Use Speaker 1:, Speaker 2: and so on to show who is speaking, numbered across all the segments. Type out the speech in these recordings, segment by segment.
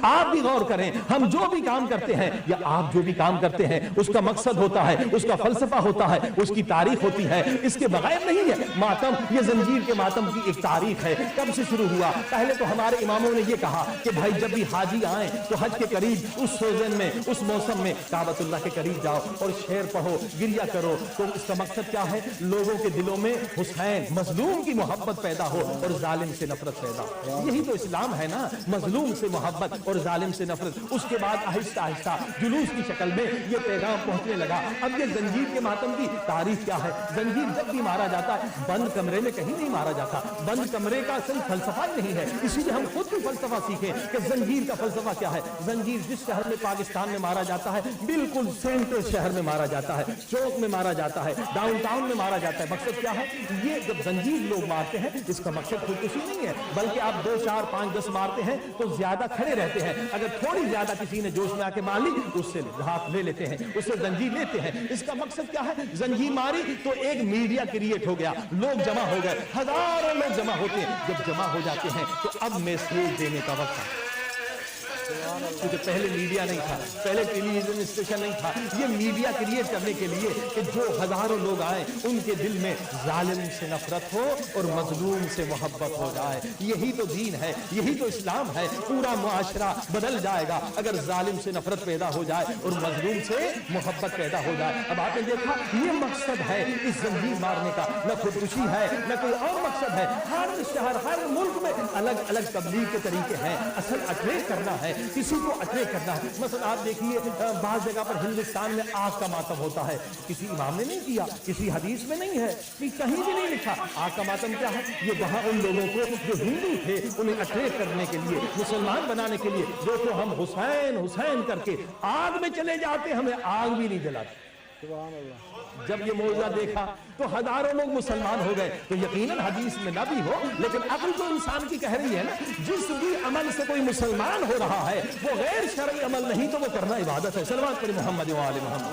Speaker 1: آپ بھی غور کریں, ہم جو بھی کام کرتے ہیں یا آپ جو بھی کام کرتے ہیں اس کا مقصد ہوتا ہے, اس کا فلسفہ ہوتا ہے, اس کی تاریخ ہوتی ہے, اس کے بغیر نہیں ہے. ماتم, یہ زنجیر کے ماتم کی ایک تاریخ ہے. کب سے شروع ہوا؟ پہلے تو ہمارے اماموں نے یہ کہا کہ بھائی جب بھی حاجی آئیں تو حج کے قریب اس سیزن میں, اس موسم میں کعبۃ اللہ کے قریب جاؤ اور شعر پڑھو, گریا کرو. تو اس کا مقصد کیا ہے؟ لوگوں کے دلوں میں حسین مظلوم کی محبت پیدا ہو اور ظالم سے نفرت پیدا ہو. یہی تو اسلام ہے نا, مظلوم سے محبت اور ظالم سے نفرت. اس کے بعد آہستہ آہستہ جلوس کی شکل میں یہ پیغام پہنچنے لگا. اب یہ زنجیر کے ماتم کی تاریخ کیا ہے؟ زنجیر جب بھی مارا جاتا ہے بند کمرے میں کہیں نہیں مارا جاتا. بند کمرے کا صحیح فلسفہ ہی نہیں ہے. اسی لیے ہم خود بھی فلسفہ سیکھیں کہ زنجیر کا فلسفہ کیا ہے. زنجیر جس شہر میں پاکستان میں مارا جاتا ہے بالکل سینٹرل شہر میں مارا جاتا ہے, چوک میں مارا جاتا ہے, ڈاؤن ٹاؤن میں مارا جاتا ہے. مقصد کیا ہے؟ یہ جب زنجیر لوگ مارتے ہیں اس کا مقصد خودکشی نہیں ہے, بلکہ آپ 2 4 5 10 مارتے ہیں تو زیادہ کھڑے رہتے ہیں. اگر تھوڑی زیادہ کسی نے جوش میں آ کے مار لی اس سے ہاتھ لے لیتے ہیں, اس سے زنجیر لیتے ہیں. اس کا مقصد کیا ہے؟ زنجیر ماری تو ایک میڈیا کریٹ ہو گیا, لوگ جمع ہو گئے, ہزاروں لوگ جمع ہوتے ہیں. جب جمع ہو جاتے ہیں تو اب میسیج دینے کا وقت ہے. کیونکہ پہلے میڈیا نہیں تھا, پہلے ٹیلی ویژن اسٹیشن نہیں تھا. یہ میڈیا کریٹ کرنے کے لیے کہ جو ہزاروں لوگ آئیں ان کے دل میں ظالم سے نفرت ہو اور مظلوم سے محبت ہو جائے. یہی تو دین ہے, یہی تو اسلام ہے. پورا معاشرہ بدل جائے گا اگر ظالم سے نفرت پیدا ہو جائے اور مظلوم سے محبت پیدا ہو جائے. اب آپ نے دیکھا یہ مقصد ہے اس زنجیر مارنے کا, نہ خودکشی ہے نہ کوئی اور مقصد ہے. ہر شہر, ہر ملک میں الگ الگ تبلیغ کے طریقے ہیں. اصل اٹریکٹ کرنا ہے, کسی کو اٹریکٹ کرنا ہے. مثلا آپ دیکھیے بعض جگہ پر ہندوستان میں آگ کا ماتم ہوتا ہے, کسی امام نے نہیں کیا, کسی حدیث میں نہیں ہے, کہیں بھی نہیں لکھا. آگ کا ماتم کیا ہے؟ یہ وہاں ان لوگوں کو جو ہندو تھے انہیں اٹریکٹ کرنے کے لیے, مسلمان بنانے کے لیے. دیکھو ہم حسین حسین کر کے آگ میں چلے جاتے, ہمیں آگ بھی نہیں جلاتے. جب یہ معجزہ دیکھا تو ہزاروں لوگ مسلمان ہو گئے. تو یقیناً حدیث میں نہ بھی ہو لیکن عقل تو انسان کی کہہ رہی ہے نا, جس بھی عمل سے کوئی مسلمان ہو رہا ہے وہ غیر شرعی عمل نہیں تو وہ کرنا عبادت ہے. صلوات پر محمد و آل محمد.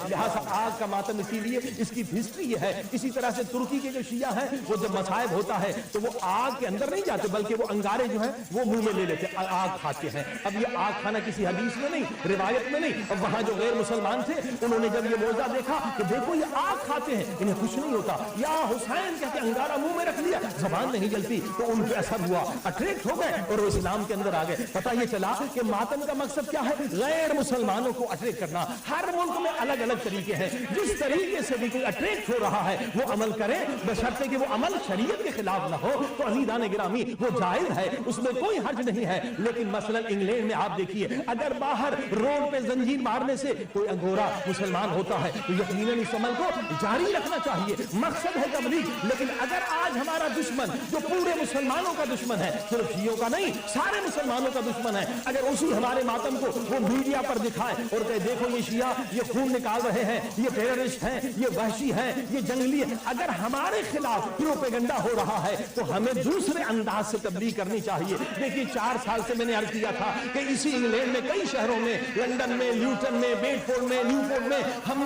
Speaker 1: لہٰذا آگ کا ماتم اسی لیے اس کی ہسٹری یہ ہے. اسی طرح سے ترکی کے جو شیعہ ہیں وہ جب مصائب ہوتا ہے تو وہ آگ کے اندر نہیں جاتے بلکہ وہ انگارے جو ہیں وہ منہ میں لے لیتے, آگ کھاتے ہیں. اب یہ آگ کھانا کسی حدیث میں نہیں, روایت میں نہیں. اب وہاں جو غیر مسلمان تھے انہوں نے جب یہ معجزہ دیکھا کہ دیکھو یہ آگ کھاتے ہیں, انہیں کچھ نہیں ہوتا, یا حسین کہتے انگارہ منہ میں رکھ لیا, زبان نہیں جلتی, تو ان پہ اثر ہوا, اٹریکٹ ہو گئے اور وہ اسلام کے اندر آ گئے. پتہ یہ چلا کہ ماتم کا مقصد کیا ہے؟ غیر مسلمانوں کو اٹریکٹ کرنا. ہر ملک میں الگ الگ طریقے ہیں. جس طریقے سے بھی کوئی اٹریکٹ ہو رہا ہے وہ عمل کرے, بشرطے کہ وہ عمل شریعت کے خلاف نہ ہو. تو عزیزان گرامی وہ جائز ہے, اس میں کوئی حرج نہیں ہے. لیکن مثلا انگلینڈ میں آپ دیکھیے اگر باہر روڈ پہ زنجیر مارنے سے کوئی انگورا مسلمان ہوتا ہے تو یقیناً اس عمل کو جاری رکھنا چاہیے. مقصد ہے تبلیغ. لیکن اگر آج ہمارا دشمن جو پورے مسلمانوں کا دشمن ہے, صرف شیعوں کا نہیں سارے مسلمانوں کا دشمن ہے, اگر اسی ہمارے ماتم کو وہ میڈیا پر دکھائے اور کہے دیکھو یہ شیعہ یہ خون نکال رہے ہیں, یہ ٹیررسٹ ہیں, یہ وحشی ہیں, یہ جنگلی ہیں, اگر ہمارے خلاف پروپیگنڈا ہو رہا ہے تو ہمیں دوسرے انداز سے تبلیغ کرنی چاہیے. دیکھیے 4 سال سے میں نے عرض کیا تھا کہ اسی انگلینڈ میں کئی شہروں میں, لندن میں, لیوٹن میں, بیڈفورڈ میں, نیوپورٹ میں ہم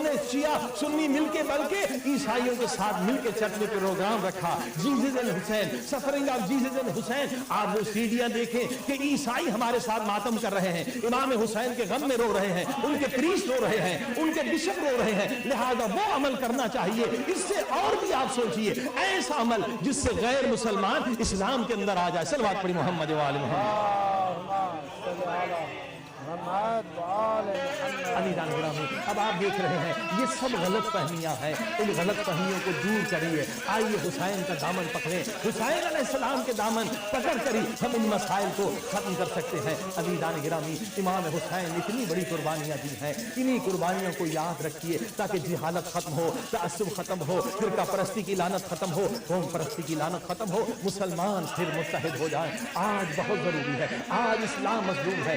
Speaker 1: نے شیعہ سنی مل کے بلکہ عیسائیوں کے ساتھ مل کے چرچ میں پروگرام رکھا, Jesus and Hussain, suffering of Jesus and Hussain. آپ وہ سیڈیاں دیکھیں کہ عیسائی ہمارے ساتھ ماتم کر رہے ہیں, امام حسین کے غم میں رو رہے ہیں, ان کے پریسٹ رو رہے ہیں, ان کے بشپ رو رہے ہیں. لہذا وہ عمل کرنا چاہیے. اس سے اور بھی آپ سوچئے ایسا عمل جس سے غیر مسلمان اسلام کے اندر آ جائے. صلوات پڑھی محمد و آل عزیزان گرامی. اب آپ دیکھ رہے ہیں یہ سب غلط فہمیاں ہیں, ان غلط فہمیوں کو دور کریے. آئیے حسین کا دامن پکڑیں, حسین علیہ السلام کے دامن پکڑ کر ہم ان مسائل کو ختم کر سکتے ہیں. عزیزان گرامی امام حسین اتنی بڑی قربانیاں دی ہیں, انہی قربانیوں کو یاد رکھیے تاکہ جہالت ختم ہو, تعصب ختم ہو, فرقہ پرستی کی لعنت ختم ہو, قوم پرستی کی لعنت ختم ہو, مسلمان پھر متحد ہو جائیں. آج بہت ضروری ہے, آج اسلام مظلوم ہے,